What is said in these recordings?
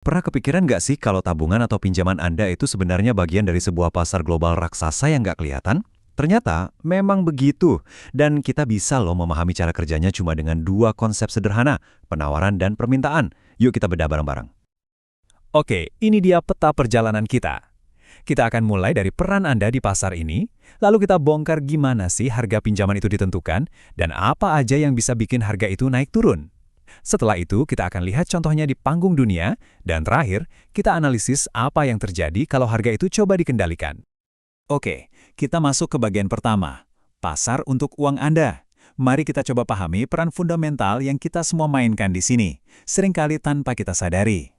Pernah kepikiran nggak sih kalau tabungan atau pinjaman Anda itu sebenarnya bagian dari sebuah pasar global raksasa yang nggak kelihatan? Ternyata memang begitu, dan kita bisa loh memahami cara kerjanya cuma dengan dua konsep sederhana, penawaran dan permintaan. Yuk kita bedah bareng-bareng. Oke, ini dia peta perjalanan kita. Kita akan mulai dari peran Anda di pasar ini, lalu kita bongkar gimana sih harga pinjaman itu ditentukan, dan apa aja yang bisa bikin harga itu naik turun. Setelah itu, kita akan lihat contohnya di panggung dunia, dan terakhir, kita analisis apa yang terjadi kalau harga itu coba dikendalikan. Oke, kita masuk ke bagian pertama, pasar untuk uang Anda. Mari kita coba pahami peran fundamental yang kita semua mainkan di sini, seringkali tanpa kita sadari.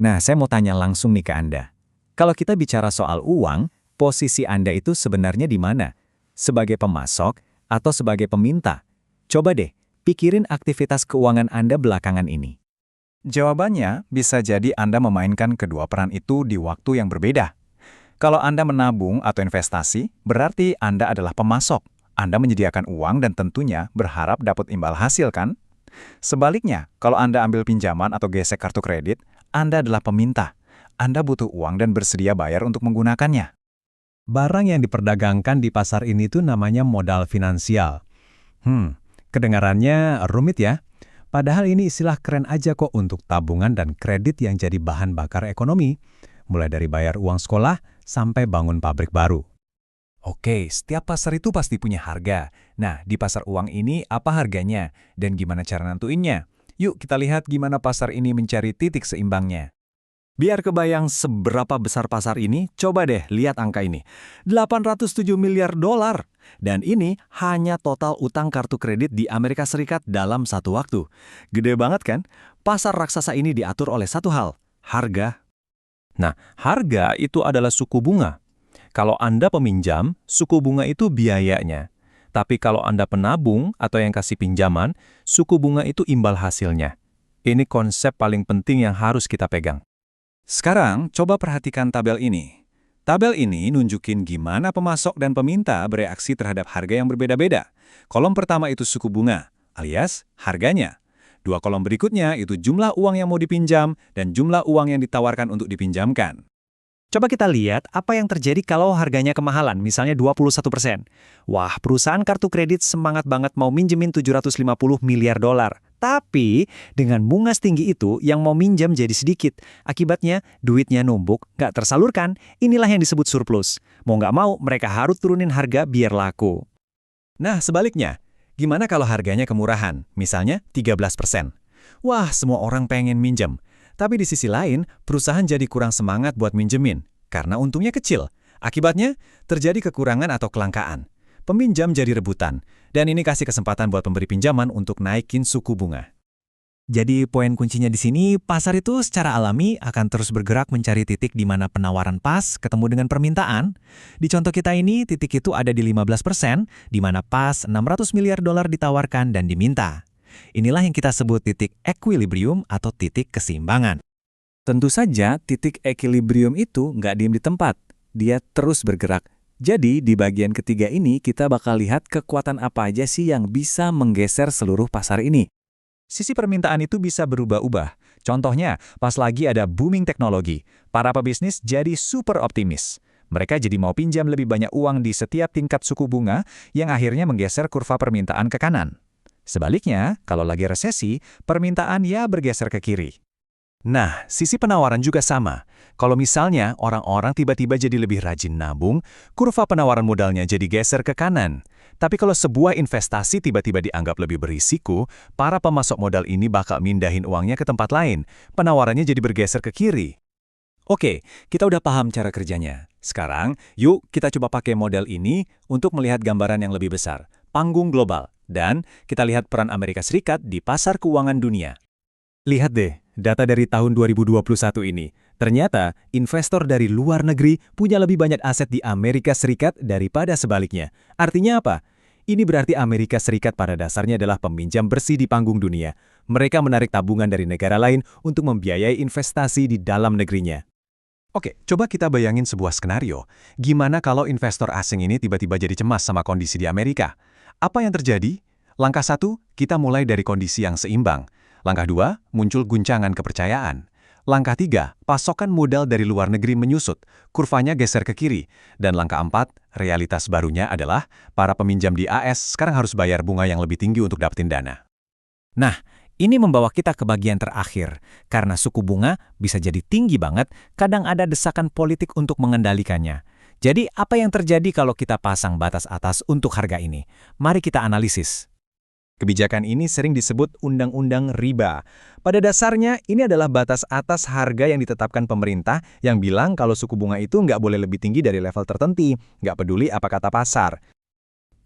Nah, saya mau tanya langsung nih ke Anda. Kalau kita bicara soal uang, posisi Anda itu sebenarnya di mana? Sebagai pemasok atau sebagai peminta? Coba deh, pikirin aktivitas keuangan Anda belakangan ini. Jawabannya bisa jadi Anda memainkan kedua peran itu di waktu yang berbeda. Kalau Anda menabung atau investasi, berarti Anda adalah pemasok. Anda menyediakan uang dan tentunya berharap dapat imbal hasil kan? Sebaliknya, kalau Anda ambil pinjaman atau gesek kartu kredit, Anda adalah peminta. Anda butuh uang dan bersedia bayar untuk menggunakannya. Barang yang diperdagangkan di pasar ini tuh namanya modal finansial. Kedengarannya rumit ya? Padahal ini istilah keren aja kok untuk tabungan dan kredit yang jadi bahan bakar ekonomi. Mulai dari bayar uang sekolah sampai bangun pabrik baru. Oke, setiap pasar itu pasti punya harga. Nah, di pasar uang ini apa harganya? Dan gimana cara nentuinnya? Yuk kita lihat gimana pasar ini mencari titik seimbangnya. Biar kebayang seberapa besar pasar ini, coba deh lihat angka ini. 807 miliar dolar. Dan ini hanya total utang kartu kredit di Amerika Serikat dalam satu waktu. Gede banget kan? Pasar raksasa ini diatur oleh satu hal, harga. Nah, harga itu adalah suku bunga. Kalau Anda peminjam, suku bunga itu biayanya. Tapi kalau Anda penabung atau yang kasih pinjaman, suku bunga itu imbal hasilnya. Ini konsep paling penting yang harus kita pegang. Sekarang, coba perhatikan tabel ini. Tabel ini nunjukin gimana pemasok dan peminta bereaksi terhadap harga yang berbeda-beda. Kolom pertama itu suku bunga, alias harganya. Dua kolom berikutnya itu jumlah uang yang mau dipinjam dan jumlah uang yang ditawarkan untuk dipinjamkan. Coba kita lihat apa yang terjadi kalau harganya kemahalan, misalnya 21%. Wah, perusahaan kartu kredit semangat banget mau minjemin 750 miliar dolar. Tapi, dengan bunga setinggi itu, yang mau minjam jadi sedikit. Akibatnya, duitnya numpuk, nggak tersalurkan. Inilah yang disebut surplus. Mau nggak mau, mereka harus turunin harga biar laku. Nah, sebaliknya, gimana kalau harganya kemurahan, misalnya 13%? Wah, semua orang pengen minjem. Tapi di sisi lain, perusahaan jadi kurang semangat buat minjemin, karena untungnya kecil. Akibatnya, terjadi kekurangan atau kelangkaan. Peminjam jadi rebutan, dan ini kasih kesempatan buat pemberi pinjaman untuk naikin suku bunga. Jadi poin kuncinya di sini, pasar itu secara alami akan terus bergerak mencari titik di mana penawaran pas ketemu dengan permintaan. Di contoh kita ini, titik itu ada di 15%, di mana pas 600 miliar dolar ditawarkan dan diminta. Inilah yang kita sebut titik equilibrium atau titik keseimbangan. Tentu saja, titik equilibrium itu nggak diem di tempat. Dia terus bergerak. Jadi, di bagian ketiga ini kita bakal lihat kekuatan apa aja sih yang bisa menggeser seluruh pasar ini. Sisi permintaan itu bisa berubah-ubah. Contohnya, pas lagi ada booming teknologi, para pebisnis jadi super optimis. Mereka jadi mau pinjam lebih banyak uang di setiap tingkat suku bunga yang akhirnya menggeser kurva permintaan ke kanan. Sebaliknya, kalau lagi resesi, permintaan ya bergeser ke kiri. Nah, sisi penawaran juga sama. Kalau misalnya orang-orang tiba-tiba jadi lebih rajin nabung, kurva penawaran modalnya jadi geser ke kanan. Tapi kalau sebuah investasi tiba-tiba dianggap lebih berisiko, para pemasok modal ini bakal mindahin uangnya ke tempat lain. Penawarannya jadi bergeser ke kiri. Oke, kita udah paham cara kerjanya. Sekarang, yuk kita coba pakai model ini untuk melihat gambaran yang lebih besar, panggung global. Dan kita lihat peran Amerika Serikat di pasar keuangan dunia. Lihat deh, data dari tahun 2021 ini. Ternyata, investor dari luar negeri punya lebih banyak aset di Amerika Serikat daripada sebaliknya. Artinya apa? Ini berarti Amerika Serikat pada dasarnya adalah peminjam bersih di panggung dunia. Mereka menarik tabungan dari negara lain untuk membiayai investasi di dalam negerinya. Oke, coba kita bayangin sebuah skenario. Gimana kalau investor asing ini tiba-tiba jadi cemas sama kondisi di Amerika? Apa yang terjadi? Langkah 1, kita mulai dari kondisi yang seimbang. Langkah 2, muncul guncangan kepercayaan. Langkah 3, pasokan modal dari luar negeri menyusut, kurvanya geser ke kiri. Dan langkah 4, realitas barunya adalah para peminjam di AS sekarang harus bayar bunga yang lebih tinggi untuk dapetin dana. Nah, ini membawa kita ke bagian terakhir. Karena suku bunga bisa jadi tinggi banget, kadang ada desakan politik untuk mengendalikannya. Jadi, apa yang terjadi kalau kita pasang batas atas untuk harga ini? Mari kita analisis. Kebijakan ini sering disebut undang-undang riba. Pada dasarnya, ini adalah batas atas harga yang ditetapkan pemerintah yang bilang kalau suku bunga itu nggak boleh lebih tinggi dari level tertentu, nggak peduli apa kata pasar.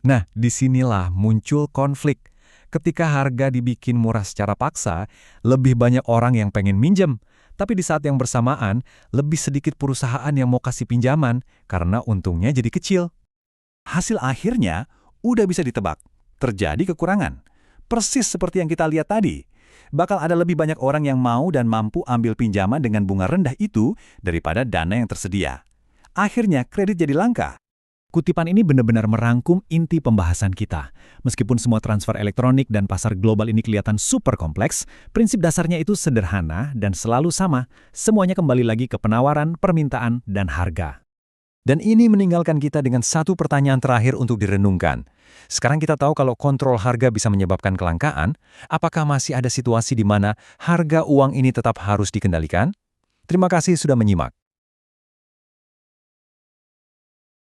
Nah, disinilah muncul konflik. Ketika harga dibikin murah secara paksa, lebih banyak orang yang pengen minjem. Tapi di saat yang bersamaan, lebih sedikit perusahaan yang mau kasih pinjaman karena untungnya jadi kecil. Hasil akhirnya udah bisa ditebak. Terjadi kekurangan. Persis seperti yang kita lihat tadi. Bakal ada lebih banyak orang yang mau dan mampu ambil pinjaman dengan bunga rendah itu daripada dana yang tersedia. Akhirnya kredit jadi langka. Kutipan ini benar-benar merangkum inti pembahasan kita. Meskipun semua transfer elektronik dan pasar global ini kelihatan super kompleks, prinsip dasarnya itu sederhana dan selalu sama. Semuanya kembali lagi ke penawaran, permintaan, dan harga. Dan ini meninggalkan kita dengan satu pertanyaan terakhir untuk direnungkan. Sekarang kita tahu kalau kontrol harga bisa menyebabkan kelangkaan, apakah masih ada situasi di mana harga uang ini tetap harus dikendalikan? Terima kasih sudah menyimak.